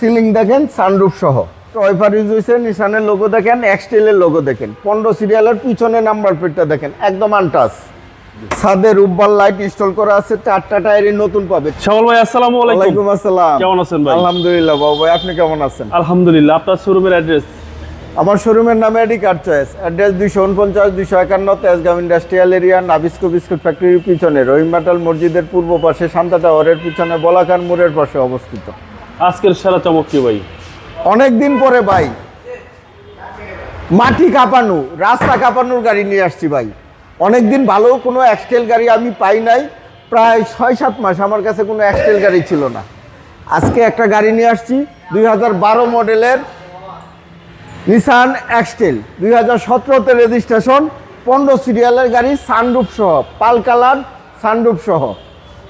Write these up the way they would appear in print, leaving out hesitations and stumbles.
Ceiling দেখেন, sunroof সহ। Wiper use হয়েছে, নিশানের লোগো দেখেন, এক্সটেলের লোগো দেখেন, 15 সিরিয়ালের পিছনে নাম্বার প্লেটটা দেখেন, একদম আনটাচ। ছাদে রূপবাল লাইট ইনস্টল করা আছে, 4টা টায়ারই নতুন পাবে। শাওয়াল ভাই আসসালামু আলাইকুম। ওয়ালাইকুম আসসালাম। কেমন আছেন ভাই? আলহামদুলিল্লাহ বাবু ভাই, আপনি কেমন আছেন? আলহামদুলিল্লাহ। আপনার শোরুমের অ্যাড্রেস? আমার শোরুমের নাম AD car choice, address 249-251 Tejgaon industrial area, Nabisco biscuit ফ্যাক্টরির পিছনে, রহিমবাটাল মসজিদের পূর্ব পাশে, শান্তা টাওয়ারের পিছনে, বলাকার মোড়ের পাশে অবস্থিত। আজকের সেরা চমক কি ভাই? অনেক দিন পরে ভাই মাটি কাঁপানো, রাস্তা কাঁপানোর গাড়ি নিয়ে আসছি ভাই। অনেক দিন ভালো কোনো এক্সটেল গাড়ি আমি পাই নাই, প্রায় 6-7 মাস আমার কাছে কোনো এক্সটেল গাড়ি ছিল না। আজকে একটা গাড়ি নিয়ে আসছি, 2012 মডেলের নিসান এক্সটেল, 2017-তে রেজিস্ট্রেশন, 15 সিরিয়ালের গাড়ি, সানরুফ সহ, পাল কালার সানরুফ সহ,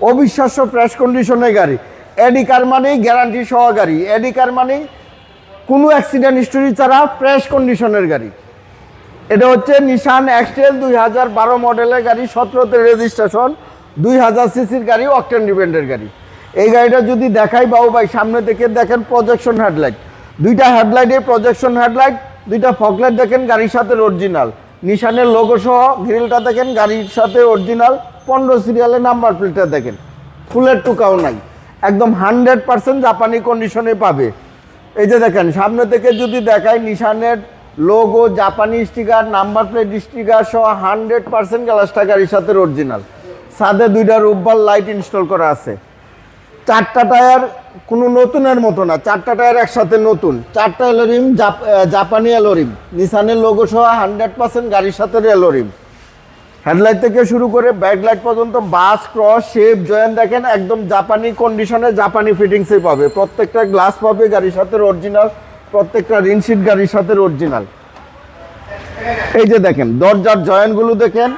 অবিশ্বাস্য ফ্রেশ কন্ডিশনের গাড়ি। এডি কার মানেই গ্যারান্টি সহ গাড়ি, এডি কার মানেই কোনো অ্যাক্সিডেন্ট হিস্টোরি ছাড়া ফ্রেশ কন্ডিশনের গাড়ি। এটা হচ্ছে নিসান এক্সটেল, 2012 মডেলের গাড়ি, 17-তে রেজিস্ট্রেশন, 2000 সিসির গাড়ি, অকটেন ডিপেন্ডের গাড়ি। এই গাড়িটা যদি দেখাই বাবু ভাই, সামনে থেকে দেখেন প্রজেকশন হেডলাইট, 2টা হেডলাইটে প্রজেকশন হেডলাইট, 2টা ফগলাইট দেখেন গাড়ির সাথে অরিজিনাল, নিসানের লোগো সহ গ্রিলটা দেখেন গাড়ির সাথে অরিজিনাল, 15 সিরিয়ালের নাম্বার প্লেটটা দেখেন, ফুলের টুকাও নাই, একদম 100% জাপানি কন্ডিশনে পাবে। এই যে দেখেন সামনে থেকে যদি দেখাই, নিসানের লোগো, জাপানি স্টিকার, নাম্বার প্লেট স্টিকার সহ 100% গ্লাসটা গাড়ির সাথে অরিজিনাল। ছাদে 2টা রূপবাল লাইট ইনস্টল করা আছে। 4টা টায়ার কোনো নতুনের মতো না, 4টা টায়ার একসাথে নতুন, 4টা এলোরিম, জাপানি এলোরিম, নিসানের লোগো সহ 100% গাড়ির সাথে এলোরিম। হেডলাইট থেকে শুরু করে ব্যাকলাইট পর্যন্ত বাস, ক্রস, শেপ, জয়েন্ট দেখেন একদম জাপানি কন্ডিশনে, জাপানি ফিটিংসে পাবে। প্রত্যেকটা গ্লাস পাবে গাড়ির সাথে অরিজিনাল, প্রত্যেকটা রিনশিট গাড়ির সাথে অরিজিনাল। এই যে দেখেন দরজার জয়েন্টগুলো দেখেন,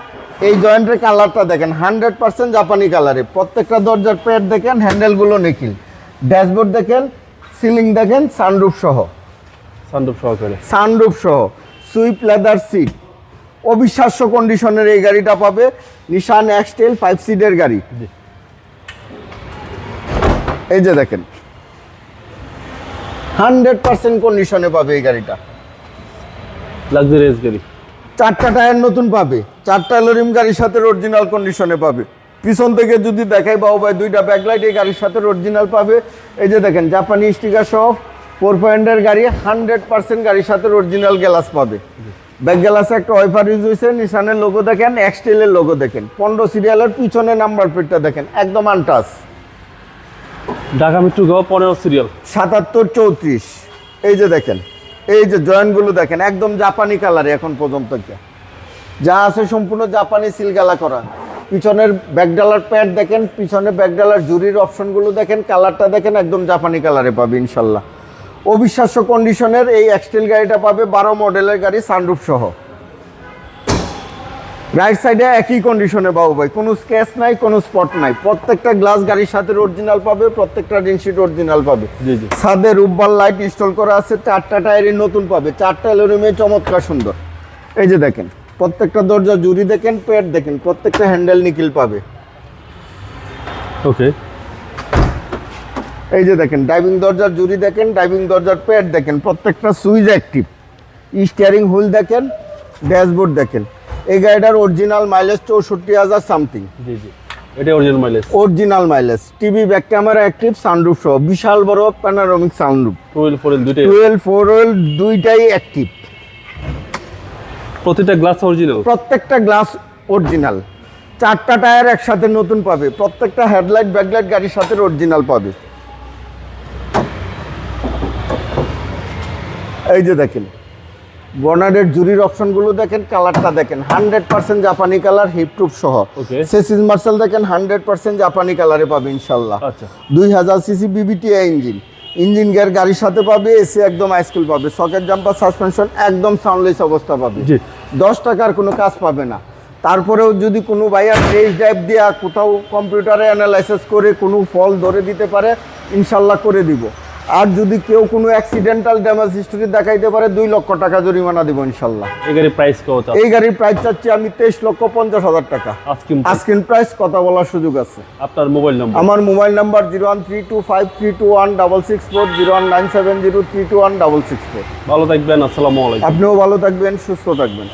এই জয়েন্টের কালারটা দেখেন 100% জাপানি কালারে। প্রত্যেকটা দরজার প্যাড দেখেন, হ্যান্ডেলগুলো নিখিল। ড্যাশবোর্ড দেখেন, সিলিং দেখেন, সানরুফ সহ, সানরুফ সহ, সুইপ লেদার সিট, অবিশ্বাস্য কন্ডিশনের এই গাড়িটা পাবে। নিসান এক্সটেল 5 সিটের গাড়ি। এই যে দেখেন 100% কন্ডিশনে পাবে এই গাড়িটা, লাক্সারিয়াস গাড়ি। 4টা টায়ার নতুন পাবে, 4টা এলোরিম গাড়ির সাথে অরিজিনাল কন্ডিশনে পাবে। পিছন থেকে যদি দেখাই বাবু ভাই, 2টা ব্যাকলাইট এই গাড়ির সাথে অরিজিনাল পাবে। এই যে দেখেন জাপানি স্টিকার সহ 4 পয়েন্টের গাড়ি, 100% গাড়ির সাথে অরিজিনাল গ্লাস পাবে। ব্যাক গ্লাসে একটা ওয়াইপার ইউজ হয়েছে, নিসানের লোগো দেখেন, এক্সটেলের লোগো দেখেন, 15 সিরিয়ালের পিছনে নাম্বার প্লেটটা দেখেন, একদম আনটাচ। ঢাকা মেট্রো গ 15 সিরিয়াল, 7734। এই যে দেখেন, এই যে জয়েন্টগুলো দেখেন একদম জাপানি কালারে, এখন পর্যন্ত যা আছে সম্পূর্ণ জাপানি সিলগালা করা। পিছনের ব্যাকডালার প্যাড দেখেন, পিছনে ব্যাকডালার জুরির অপশনগুলো দেখেন, কালারটা দেখেন একদম জাপানি কালারে পাবে ইনশাল্লাহ। অবিশ্বাস্য কন্ডিশনের এই এক্সটেল গাড়িটা পাবে, 12 মডেলের গাড়ি, সানরুফ সহ। রাইট সাইডে একই কন্ডিশনে বাবু ভাই, কোনো স্ক্র্যাচ নাই, কোনো স্পট নাই। প্রত্যেকটা গ্লাস গাড়ির সাথে অরিজিনাল পাবে, প্রত্যেকটা রিনশিট অরিজিনাল পাবে। ছাদে রূপবাল লাইট ইনস্টল করা আছে, 4টা টায়ারই নতুন পাবে, 4টা এলোরিমে চমৎকার সুন্দর। এই যে দেখেন প্রত্যেকটা দরজা জুরি দেখেন, প্যাড দেখেন, প্রত্যেকটা হ্যান্ডেল নিকিল পাবে। ওকে। এই যে দেখেন ড্রাইভিং দরজার জুরি দেখেন, ড্রাইভিং দরজার প্যাড দেখেন, প্রত্যেকটা সুইচ অ্যাক্টিভ। স্টিয়ারিং হুইল দেখেন, ড্যাশবোর্ড দেখেন। এই গাড়িটার অরিজিনাল মাইলেজ 64,000 সামথিং। জি জি, এটা original mileage. Original mileage, TV, back camera active, sunroof সহ, বিশাল বড় প্যানোরামিক সানরুফ, 12 4 দুইটাই, 12 4 দুইটাই অ্যাক্টিভ। প্রতিটা গ্লাস অরিজিনাল, প্রত্যেকটা গ্লাস অরিজিনাল। 4টা টায়ার একসাথে নতুন পাবে, প্রত্যেকটা হেডলাইট ব্যাকলাইট গাড়ির সাথে অরিজিনাল পাবে। এই যে দেখেন বনারের জুরির অপশনগুলো দেখেন, কালারটা দেখেন 100% জাপানি কালার, হিপটুপ সহ। সেসিস মার্শাল দেখেন 100% জাপানি কালারে পাবে ইনশাল্লাহ। 2000 সিসি বিবিটিআই ইঞ্জিন, ইঞ্জিন গিয়ার গাড়ির সাথে পাবে, এসি একদম হাইস্কুল পাবে, সকেট জাম্পার, সাসপেনশন একদম সাউন্ডলেস অবস্থা পাবে। 10 টাকার কোনো কাজ পাবে না। তারপরেও যদি কোনো ভাইয়া টেস্ট ড্রাইভ দেওয়া কোথাও কম্পিউটারে অ্যানালাইসিস করে কোনো ফল ধরে দিতে পারে, ইনশাল্লাহ করে দিব। আর যদি কেউ কোনো অ্যাক্সিডেন্টাল ড্যামেজ হিস্টরি দেখাইতে পারে 2 লক্ষ টাকা জরিমানা দেবো ইনশাল্লাহ। এই গাড়ির প্রাইস কত? এই গাড়ির প্রাইস চাচ্ছি আমি 23,50,000 টাকা। আস্কিং প্রাইস, কথা বলার সুযোগ আছে। আপনার মোবাইল নম্বর? আমার মোবাইল নাম্বার 01325321664, 01970321664। ভালো থাকবেন, আসসালামু আলাইকুম। আপনিও ভালো থাকবেন, সুস্থ থাকবেন।